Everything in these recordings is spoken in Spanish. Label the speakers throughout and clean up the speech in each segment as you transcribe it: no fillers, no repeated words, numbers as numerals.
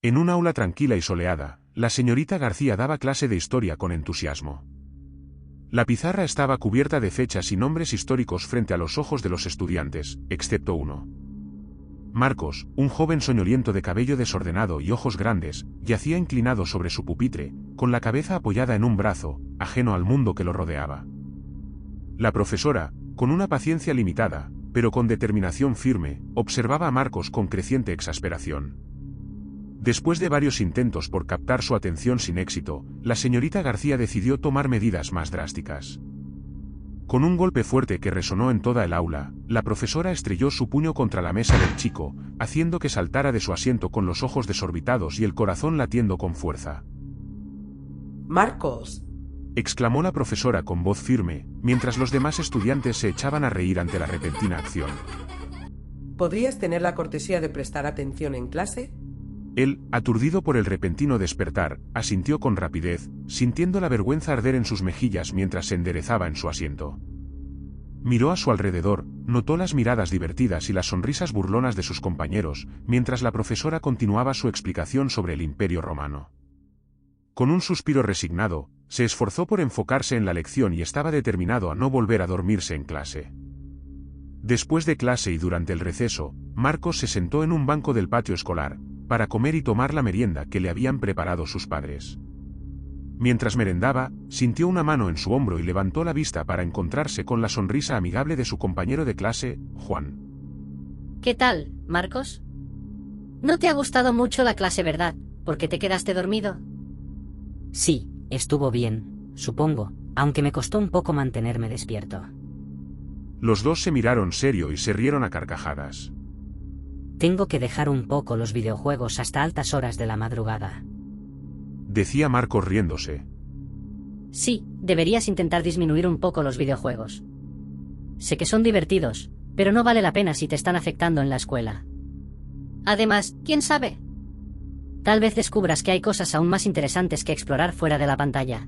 Speaker 1: En un aula tranquila y soleada, la señorita García daba clase de historia con entusiasmo. La pizarra estaba cubierta de fechas y nombres históricos frente a los ojos de los estudiantes, excepto uno. Marcos, un joven soñoliento de cabello desordenado y ojos grandes, yacía inclinado sobre su pupitre, con la cabeza apoyada en un brazo, ajeno al mundo que lo rodeaba. La profesora, con una paciencia limitada, pero con determinación firme, observaba a Marcos con creciente exasperación. Después de varios intentos por captar su atención sin éxito, la señorita García decidió tomar medidas más drásticas. Con un golpe fuerte que resonó en toda el aula, la profesora estrelló su puño contra la mesa del chico, haciendo que saltara de su asiento con los ojos desorbitados y el corazón latiendo con fuerza.
Speaker 2: «Marcos»,
Speaker 1: exclamó la profesora con voz firme, mientras los demás estudiantes se echaban a reír ante la repentina acción.
Speaker 2: ¿podrías tener la cortesía de prestar atención en clase?
Speaker 1: Él, aturdido por el repentino despertar, asintió con rapidez, sintiendo la vergüenza arder en sus mejillas mientras se enderezaba en su asiento. Miró a su alrededor, notó las miradas divertidas y las sonrisas burlonas de sus compañeros, mientras la profesora continuaba su explicación sobre el Imperio Romano. Con un suspiro resignado, se esforzó por enfocarse en la lección y estaba determinado a no volver a dormirse en clase. Después de clase y durante el receso, Marcos se sentó en un banco del patio escolar, para comer y tomar la merienda que le habían preparado sus padres. Mientras merendaba, sintió una mano en su hombro y levantó la vista para encontrarse con la sonrisa amigable de su compañero de clase, Juan.
Speaker 3: ¿Qué tal, Marcos? No te ha gustado mucho la clase, ¿verdad? ¿Por qué te quedaste dormido?
Speaker 4: Sí, estuvo bien, supongo, aunque me costó un poco mantenerme despierto.
Speaker 1: Los dos se miraron serio y se rieron a carcajadas.
Speaker 4: Tengo que dejar un poco los videojuegos hasta altas horas de la madrugada,
Speaker 1: decía Marcos riéndose.
Speaker 3: Sí, deberías intentar disminuir un poco los videojuegos. Sé que son divertidos, pero no vale la pena si te están afectando en la escuela. Además, ¿quién sabe? Tal vez descubras que hay cosas aún más interesantes que explorar fuera de la pantalla.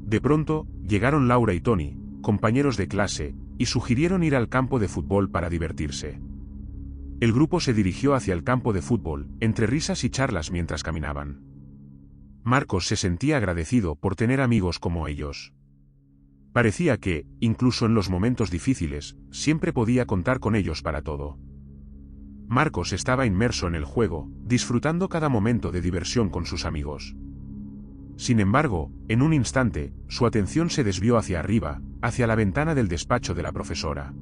Speaker 1: De pronto, llegaron Laura y Tony, compañeros de clase, y sugirieron ir al campo de fútbol para divertirse. El grupo se dirigió hacia el campo de fútbol, entre risas y charlas mientras caminaban. Marcos se sentía agradecido por tener amigos como ellos. Parecía que, incluso en los momentos difíciles, siempre podía contar con ellos para todo. Marcos estaba inmerso en el juego, disfrutando cada momento de diversión con sus amigos. Sin embargo, en un instante, su atención se desvió hacia arriba, hacia la ventana del despacho de la profesora.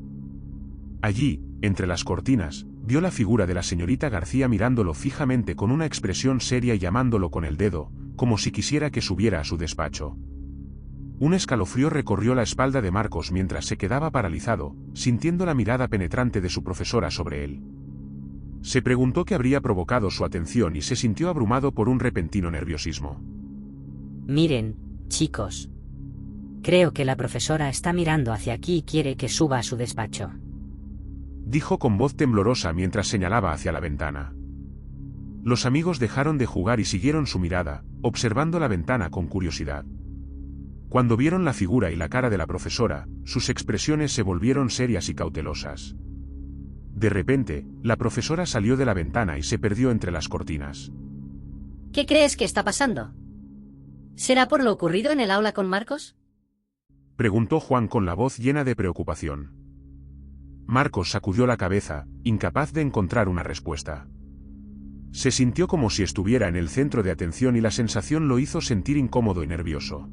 Speaker 1: Allí, entre las cortinas, vio la figura de la señorita García mirándolo fijamente con una expresión seria y llamándolo con el dedo, como si quisiera que subiera a su despacho. Un escalofrío recorrió la espalda de Marcos mientras se quedaba paralizado, sintiendo la mirada penetrante de su profesora sobre él. Se preguntó qué habría provocado su atención y se sintió abrumado por un repentino nerviosismo.
Speaker 4: Miren, chicos. Creo que la profesora está mirando hacia aquí y quiere que suba a su despacho,
Speaker 1: dijo con voz temblorosa mientras señalaba hacia la ventana. Los amigos dejaron de jugar y siguieron su mirada, observando la ventana con curiosidad. Cuando vieron la figura y la cara de la profesora, sus expresiones se volvieron serias y cautelosas. De repente, la profesora salió de la ventana y se perdió entre las cortinas.
Speaker 3: ¿Qué crees que está pasando? ¿Será por lo ocurrido en el aula con Marcos?
Speaker 1: Preguntó Juan con la voz llena de preocupación. Marcos sacudió la cabeza, incapaz de encontrar una respuesta. Se sintió como si estuviera en el centro de atención y la sensación lo hizo sentir incómodo y nervioso.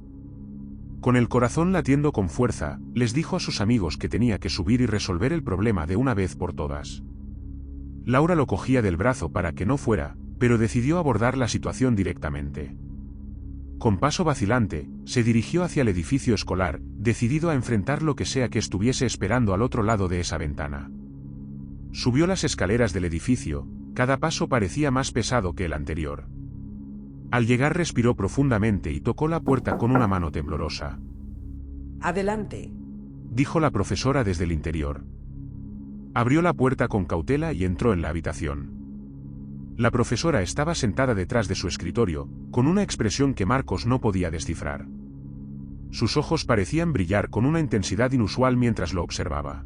Speaker 1: Con el corazón latiendo con fuerza, les dijo a sus amigos que tenía que subir y resolver el problema de una vez por todas. Laura lo cogía del brazo para que no fuera, pero decidió abordar la situación directamente. Con paso vacilante, se dirigió hacia el edificio escolar, decidido a enfrentar lo que sea que estuviese esperando al otro lado de esa ventana. Subió las escaleras del edificio, cada paso parecía más pesado que el anterior. Al llegar respiró profundamente y tocó la puerta con una mano temblorosa.
Speaker 2: «Adelante»,
Speaker 1: dijo la profesora desde el interior. Abrió la puerta con cautela y entró en la habitación. La profesora estaba sentada detrás de su escritorio, con una expresión que Marcos no podía descifrar. Sus ojos parecían brillar con una intensidad inusual mientras lo observaba.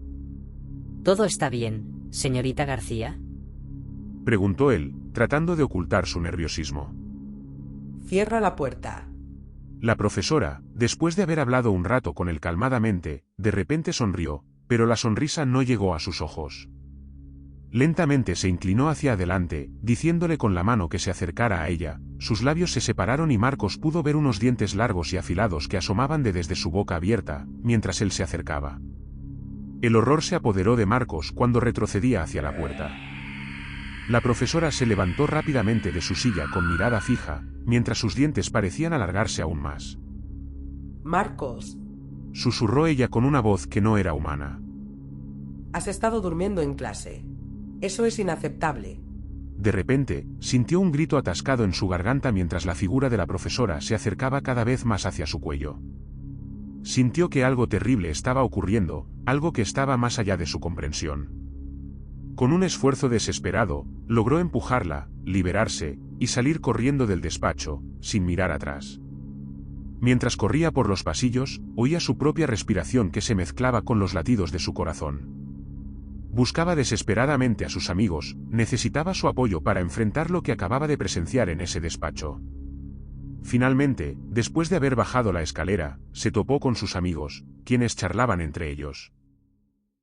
Speaker 4: ¿Todo está bien, señorita García?
Speaker 1: Preguntó él, tratando de ocultar su nerviosismo.
Speaker 2: Cierra la puerta.
Speaker 1: La profesora, después de haber hablado un rato con él calmadamente, de repente sonrió, pero la sonrisa no llegó a sus ojos. Lentamente se inclinó hacia adelante, diciéndole con la mano que se acercara a ella. Sus labios se separaron y Marcos pudo ver unos dientes largos y afilados que asomaban desde su boca abierta, mientras él se acercaba. El horror se apoderó de Marcos cuando retrocedía hacia la puerta. La profesora se levantó rápidamente de su silla con mirada fija, mientras sus dientes parecían alargarse aún más.
Speaker 2: Marcos,
Speaker 1: Susurró ella con una voz que no era humana.
Speaker 2: has estado durmiendo en clase. Eso es inaceptable.
Speaker 1: De repente, sintió un grito atascado en su garganta mientras la figura de la profesora se acercaba cada vez más hacia su cuello. Sintió que algo terrible estaba ocurriendo, algo que estaba más allá de su comprensión. Con un esfuerzo desesperado, logró empujarla, liberarse, y salir corriendo del despacho, sin mirar atrás. Mientras corría por los pasillos, oía su propia respiración que se mezclaba con los latidos de su corazón. Buscaba desesperadamente a sus amigos, necesitaba su apoyo para enfrentar lo que acababa de presenciar en ese despacho. Finalmente, después de haber bajado la escalera, se topó con sus amigos, quienes charlaban entre ellos.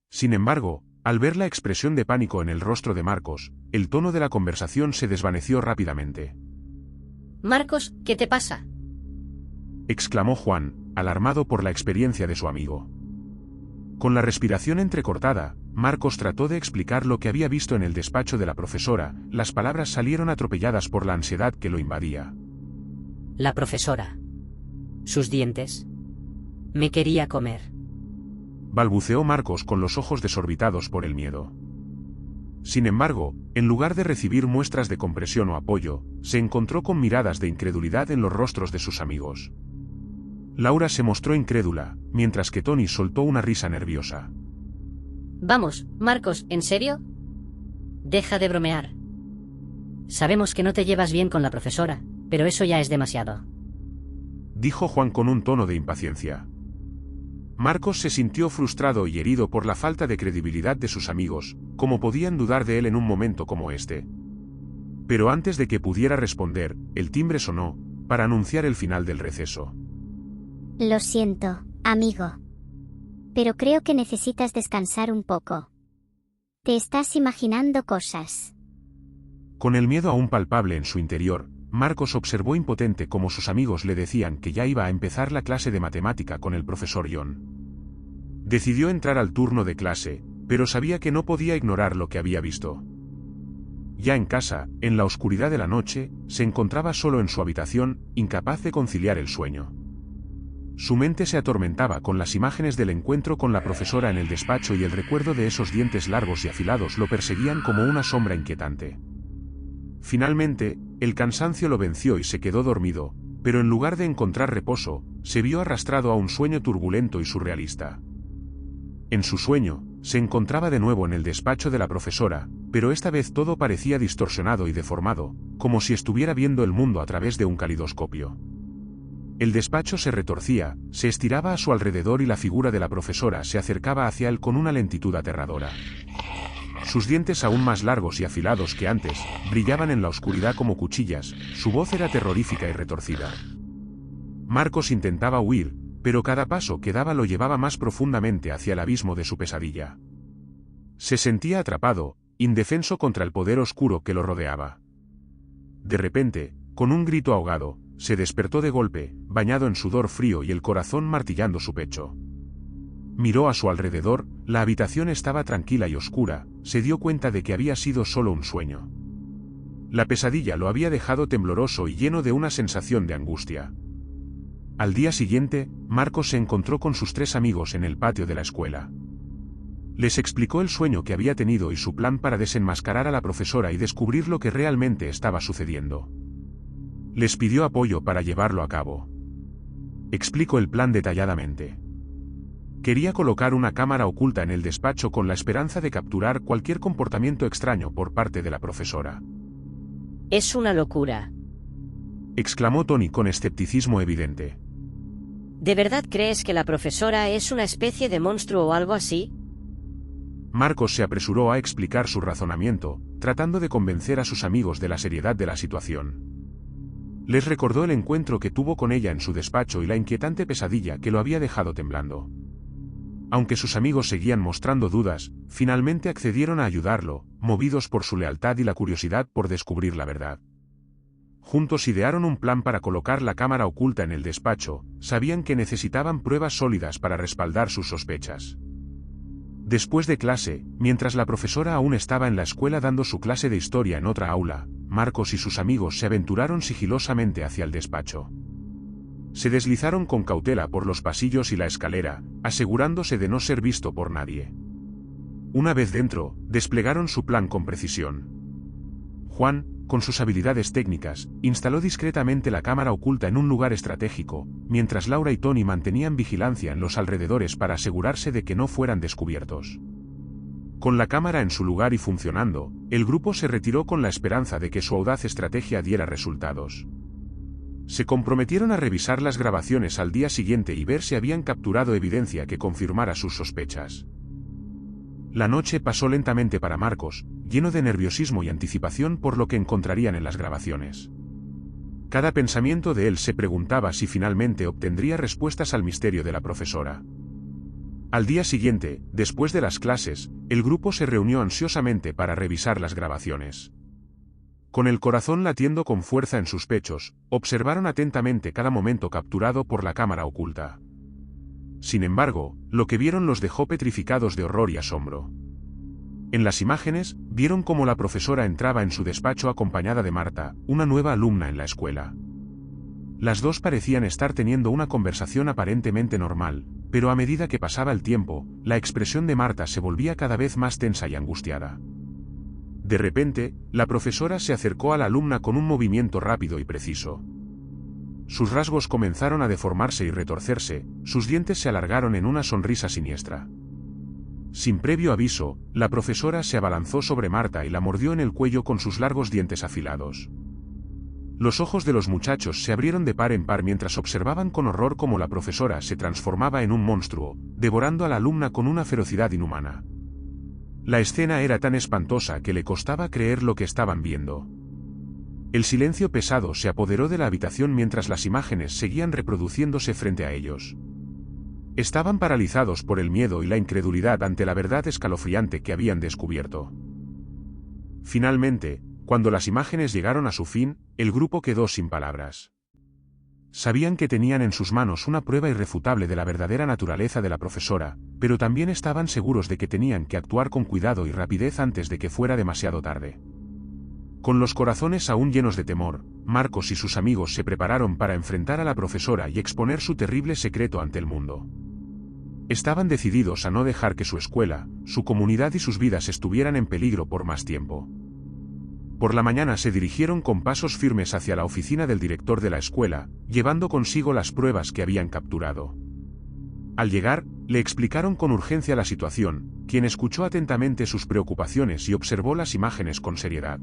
Speaker 1: Sin embargo, al ver la expresión de pánico en el rostro de Marcos, el tono de la conversación se desvaneció rápidamente.
Speaker 3: Marcos, ¿qué te pasa?
Speaker 1: Exclamó Juan, alarmado por la experiencia de su amigo. Con la respiración entrecortada, Marcos trató de explicar lo que había visto en el despacho de la profesora. Las palabras salieron atropelladas por la ansiedad que lo invadía.
Speaker 4: La profesora. Sus dientes. Me quería comer.
Speaker 1: Balbuceó Marcos con los ojos desorbitados por el miedo. Sin embargo, en lugar de recibir muestras de comprensión o apoyo, se encontró con miradas de incredulidad en los rostros de sus amigos. Laura se mostró incrédula, mientras que Tony soltó una risa nerviosa.
Speaker 3: Vamos, Marcos, ¿en serio? Deja de bromear. Sabemos que no te llevas bien con la profesora, pero eso ya es demasiado.
Speaker 1: Dijo Juan con un tono de impaciencia. Marcos se sintió frustrado y herido por la falta de credibilidad de sus amigos, como podían dudar de él en un momento como este. Pero antes de que pudiera responder, el timbre sonó, para anunciar el final del receso.
Speaker 5: Lo siento, amigo. Pero creo que necesitas descansar un poco. Te estás imaginando cosas.
Speaker 1: Con el miedo aún palpable en su interior, Marcos observó impotente cómo sus amigos le decían que ya iba a empezar la clase de matemática con el profesor John. Decidió entrar al turno de clase, pero sabía que no podía ignorar lo que había visto. Ya en casa, en la oscuridad de la noche, se encontraba solo en su habitación, incapaz de conciliar el sueño. Su mente se atormentaba con las imágenes del encuentro con la profesora en el despacho y el recuerdo de esos dientes largos y afilados lo perseguían como una sombra inquietante. Finalmente, el cansancio lo venció y se quedó dormido, pero en lugar de encontrar reposo, se vio arrastrado a un sueño turbulento y surrealista. En su sueño, se encontraba de nuevo en el despacho de la profesora, pero esta vez todo parecía distorsionado y deformado, como si estuviera viendo el mundo a través de un calidoscopio. El despacho se retorcía, se estiraba a su alrededor y la figura de la profesora se acercaba hacia él con una lentitud aterradora. Sus dientes aún más largos y afilados que antes, brillaban en la oscuridad como cuchillas, su voz era terrorífica y retorcida. Marcos intentaba huir, pero cada paso que daba lo llevaba más profundamente hacia el abismo de su pesadilla. Se sentía atrapado, indefenso contra el poder oscuro que lo rodeaba. De repente, con un grito ahogado, se despertó de golpe, bañado en sudor frío y el corazón martillando su pecho. Miró a su alrededor, la habitación estaba tranquila y oscura, se dio cuenta de que había sido solo un sueño. La pesadilla lo había dejado tembloroso y lleno de una sensación de angustia. Al día siguiente, Marcos se encontró con sus 3 amigos en el patio de la escuela. Les explicó el sueño que había tenido y su plan para desenmascarar a la profesora y descubrir lo que realmente estaba sucediendo. Les pidió apoyo para llevarlo a cabo. Explicó el plan detalladamente. Quería colocar una cámara oculta en el despacho con la esperanza de capturar cualquier comportamiento extraño por parte de la profesora.
Speaker 4: Es una locura.
Speaker 1: Exclamó Tony con escepticismo evidente.
Speaker 6: ¿De verdad crees que la profesora es una especie de monstruo o algo así?
Speaker 1: Marcos se apresuró a explicar su razonamiento, tratando de convencer a sus amigos de la seriedad de la situación. Les recordó el encuentro que tuvo con ella en su despacho y la inquietante pesadilla que lo había dejado temblando. Aunque sus amigos seguían mostrando dudas, finalmente accedieron a ayudarlo, movidos por su lealtad y la curiosidad por descubrir la verdad. Juntos idearon un plan para colocar la cámara oculta en el despacho. Sabían que necesitaban pruebas sólidas para respaldar sus sospechas. Después de clase, mientras la profesora aún estaba en la escuela dando su clase de historia en otra aula, Marcos y sus amigos se aventuraron sigilosamente hacia el despacho. Se deslizaron con cautela por los pasillos y la escalera, asegurándose de no ser visto por nadie. Una vez dentro, desplegaron su plan con precisión. Juan, con sus habilidades técnicas, instaló discretamente la cámara oculta en un lugar estratégico, mientras Laura y Tony mantenían vigilancia en los alrededores para asegurarse de que no fueran descubiertos. Con la cámara en su lugar y funcionando, el grupo se retiró con la esperanza de que su audaz estrategia diera resultados. Se comprometieron a revisar las grabaciones al día siguiente y ver si habían capturado evidencia que confirmara sus sospechas. La noche pasó lentamente para Marcos, lleno de nerviosismo y anticipación por lo que encontrarían en las grabaciones. Cada pensamiento de él se preguntaba si finalmente obtendría respuestas al misterio de la profesora. Al día siguiente, después de las clases, el grupo se reunió ansiosamente para revisar las grabaciones. Con el corazón latiendo con fuerza en sus pechos, observaron atentamente cada momento capturado por la cámara oculta. Sin embargo, lo que vieron los dejó petrificados de horror y asombro. En las imágenes, vieron cómo la profesora entraba en su despacho acompañada de Marta, una nueva alumna en la escuela. Las dos parecían estar teniendo una conversación aparentemente normal, pero a medida que pasaba el tiempo, la expresión de Marta se volvía cada vez más tensa y angustiada. De repente, la profesora se acercó a la alumna con un movimiento rápido y preciso. Sus rasgos comenzaron a deformarse y retorcerse, sus dientes se alargaron en una sonrisa siniestra. Sin previo aviso, la profesora se abalanzó sobre Marta y la mordió en el cuello con sus largos dientes afilados. Los ojos de los muchachos se abrieron de par en par mientras observaban con horror cómo la profesora se transformaba en un monstruo, devorando a la alumna con una ferocidad inhumana. La escena era tan espantosa que le costaba creer lo que estaban viendo. El silencio pesado se apoderó de la habitación mientras las imágenes seguían reproduciéndose frente a ellos. Estaban paralizados por el miedo y la incredulidad ante la verdad escalofriante que habían descubierto. Finalmente, cuando las imágenes llegaron a su fin, el grupo quedó sin palabras. Sabían que tenían en sus manos una prueba irrefutable de la verdadera naturaleza de la profesora, pero también estaban seguros de que tenían que actuar con cuidado y rapidez antes de que fuera demasiado tarde. Con los corazones aún llenos de temor, Marcos y sus amigos se prepararon para enfrentar a la profesora y exponer su terrible secreto ante el mundo. Estaban decididos a no dejar que su escuela, su comunidad y sus vidas estuvieran en peligro por más tiempo. Por la mañana se dirigieron con pasos firmes hacia la oficina del director de la escuela, llevando consigo las pruebas que habían capturado. Al llegar, le explicaron con urgencia la situación, quien escuchó atentamente sus preocupaciones y observó las imágenes con seriedad.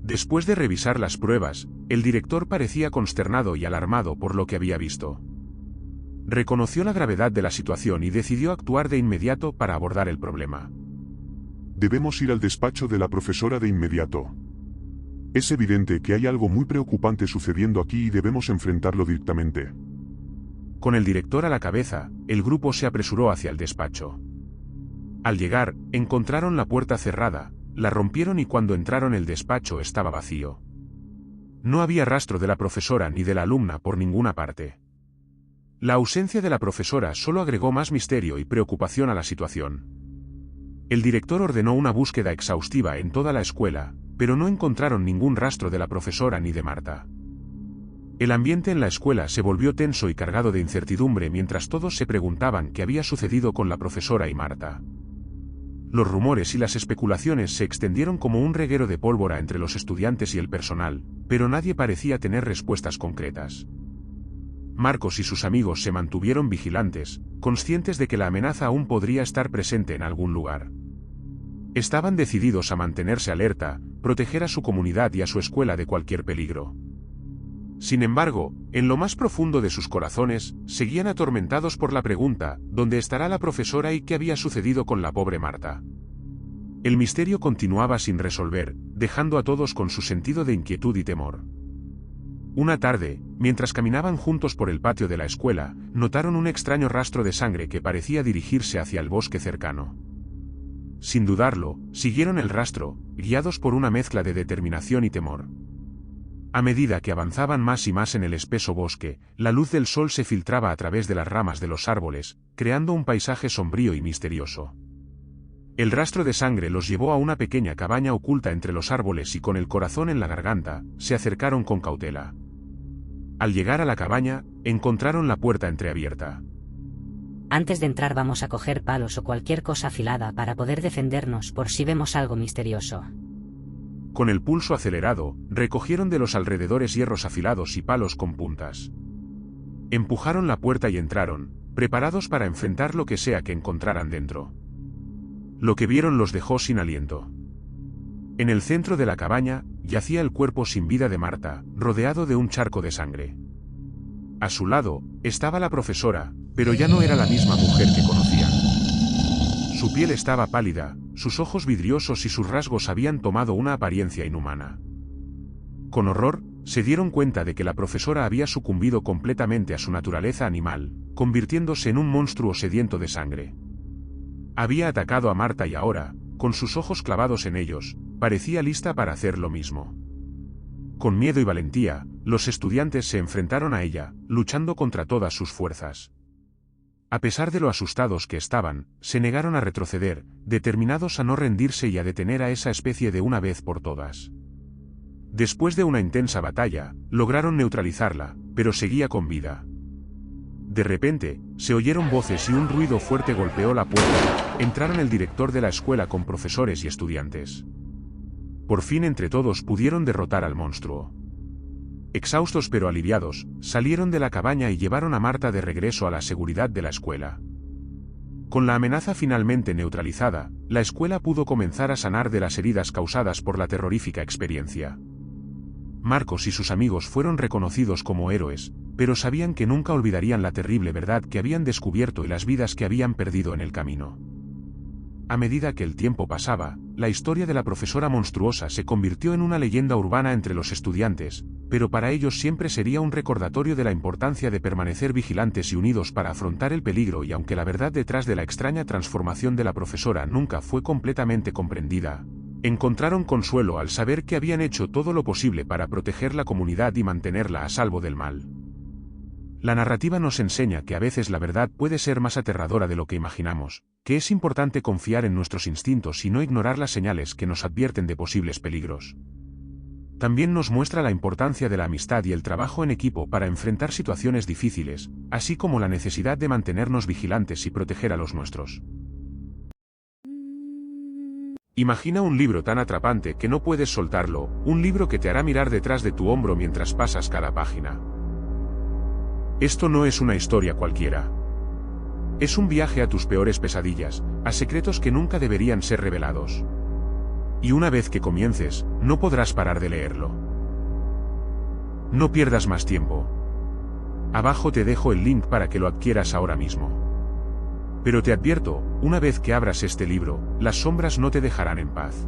Speaker 1: Después de revisar las pruebas, el director parecía consternado y alarmado por lo que había visto. Reconoció la gravedad de la situación y decidió actuar de inmediato para abordar el problema.
Speaker 7: Debemos ir al despacho de la profesora de inmediato. Es evidente que hay algo muy preocupante sucediendo aquí y debemos enfrentarlo directamente.
Speaker 1: Con el director a la cabeza, el grupo se apresuró hacia el despacho. Al llegar, encontraron la puerta cerrada, la rompieron y cuando entraron el despacho estaba vacío. No había rastro de la profesora ni de la alumna por ninguna parte. La ausencia de la profesora solo agregó más misterio y preocupación a la situación. El director ordenó una búsqueda exhaustiva en toda la escuela, pero no encontraron ningún rastro de la profesora ni de Marta. El ambiente en la escuela se volvió tenso y cargado de incertidumbre mientras todos se preguntaban qué había sucedido con la profesora y Marta. Los rumores y las especulaciones se extendieron como un reguero de pólvora entre los estudiantes y el personal, pero nadie parecía tener respuestas concretas. Marcos y sus amigos se mantuvieron vigilantes, conscientes de que la amenaza aún podría estar presente en algún lugar. Estaban decididos a mantenerse alerta, proteger a su comunidad y a su escuela de cualquier peligro. Sin embargo, en lo más profundo de sus corazones, seguían atormentados por la pregunta, ¿dónde estará la profesora y qué había sucedido con la pobre Marta? El misterio continuaba sin resolver, dejando a todos con su sentido de inquietud y temor. Una tarde, mientras caminaban juntos por el patio de la escuela, notaron un extraño rastro de sangre que parecía dirigirse hacia el bosque cercano. Sin dudarlo, siguieron el rastro, guiados por una mezcla de determinación y temor. A medida que avanzaban más y más en el espeso bosque, la luz del sol se filtraba a través de las ramas de los árboles, creando un paisaje sombrío y misterioso. El rastro de sangre los llevó a una pequeña cabaña oculta entre los árboles y con el corazón en la garganta, se acercaron con cautela. Al llegar a la cabaña, encontraron la puerta entreabierta.
Speaker 4: Antes de entrar vamos a coger palos o cualquier cosa afilada para poder defendernos por si vemos algo misterioso.
Speaker 1: Con el pulso acelerado, recogieron de los alrededores hierros afilados y palos con puntas. Empujaron la puerta y entraron, preparados para enfrentar lo que sea que encontraran dentro. Lo que vieron los dejó sin aliento. En el centro de la cabaña, yacía el cuerpo sin vida de Marta, rodeado de un charco de sangre. A su lado, estaba la profesora, pero ya no era la misma mujer que conocían. Su piel estaba pálida, sus ojos vidriosos y sus rasgos habían tomado una apariencia inhumana. Con horror, se dieron cuenta de que la profesora había sucumbido completamente a su naturaleza animal, convirtiéndose en un monstruo sediento de sangre. Había atacado a Marta y ahora, con sus ojos clavados en ellos, parecía lista para hacer lo mismo. Con miedo y valentía, los estudiantes se enfrentaron a ella, luchando contra todas sus fuerzas. A pesar de lo asustados que estaban, se negaron a retroceder, determinados a no rendirse y a detener a esa especie de una vez por todas. Después de una intensa batalla, lograron neutralizarla, pero seguía con vida. De repente, se oyeron voces y un ruido fuerte golpeó la puerta. Entraron el director de la escuela con profesores y estudiantes. Por fin entre todos pudieron derrotar al monstruo. Exhaustos pero aliviados, salieron de la cabaña y llevaron a Marta de regreso a la seguridad de la escuela. Con la amenaza finalmente neutralizada, la escuela pudo comenzar a sanar de las heridas causadas por la terrorífica experiencia. Marcos y sus amigos fueron reconocidos como héroes, pero sabían que nunca olvidarían la terrible verdad que habían descubierto y las vidas que habían perdido en el camino. A medida que el tiempo pasaba, la historia de la profesora monstruosa se convirtió en una leyenda urbana entre los estudiantes, pero para ellos siempre sería un recordatorio de la importancia de permanecer vigilantes y unidos para afrontar el peligro, y aunque la verdad detrás de la extraña transformación de la profesora nunca fue completamente comprendida, encontraron consuelo al saber que habían hecho todo lo posible para proteger la comunidad y mantenerla a salvo del mal. La narrativa nos enseña que a veces la verdad puede ser más aterradora de lo que imaginamos, que es importante confiar en nuestros instintos y no ignorar las señales que nos advierten de posibles peligros. También nos muestra la importancia de la amistad y el trabajo en equipo para enfrentar situaciones difíciles, así como la necesidad de mantenernos vigilantes y proteger a los nuestros. Imagina un libro tan atrapante que no puedes soltarlo, un libro que te hará mirar detrás de tu hombro mientras pasas cada página. Esto no es una historia cualquiera. Es un viaje a tus peores pesadillas, a secretos que nunca deberían ser revelados. Y una vez que comiences, no podrás parar de leerlo. No pierdas más tiempo. Abajo te dejo el link para que lo adquieras ahora mismo. Pero te advierto, una vez que abras este libro, las sombras no te dejarán en paz.